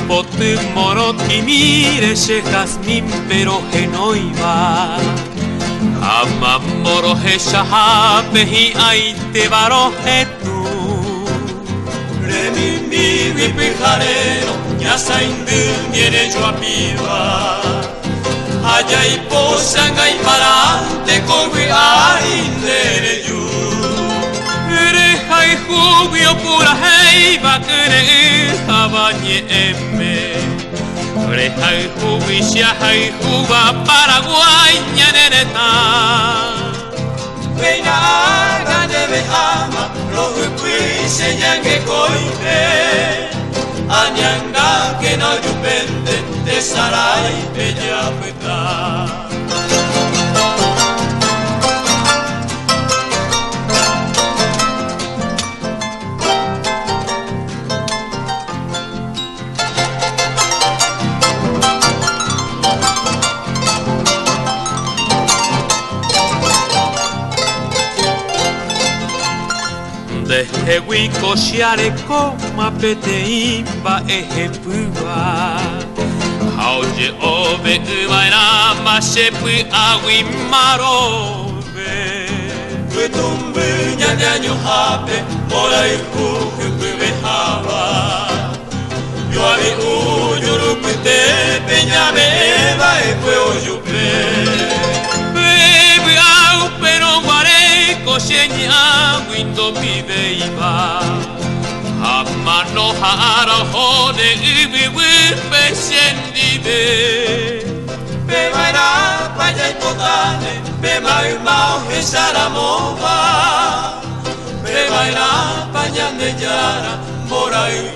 Potu moro timire she jazmín pero genoiba Ama moro he shahape hi aite baro he tu Remimbi wipijarero Nyasa indu viene yo a piba Allá y posanga y parante Kowi aindere yu Reja y jubio pura heiba kere Habañe eme Reja y jubisha y juba Paraguay ñanereta Reina haga debe ama Rojo y señangue coite Anyanga que no yupende De saray bella peta Desde huico xiare coma peteimba ejepua Hauye ove uvaira mashepu agui marobe Kutumbu nyanyanyo hape Mora iku hukube hava Yoari uyuru kute Peñame eva ekwe oyupe Bebe au pero guareco xeña Windo pibeiba Amano hara hode ubi wipe xendibe Bebaira paya ipotane Bebaiu mau hesaramoba Bebaira paya neyara Moraiu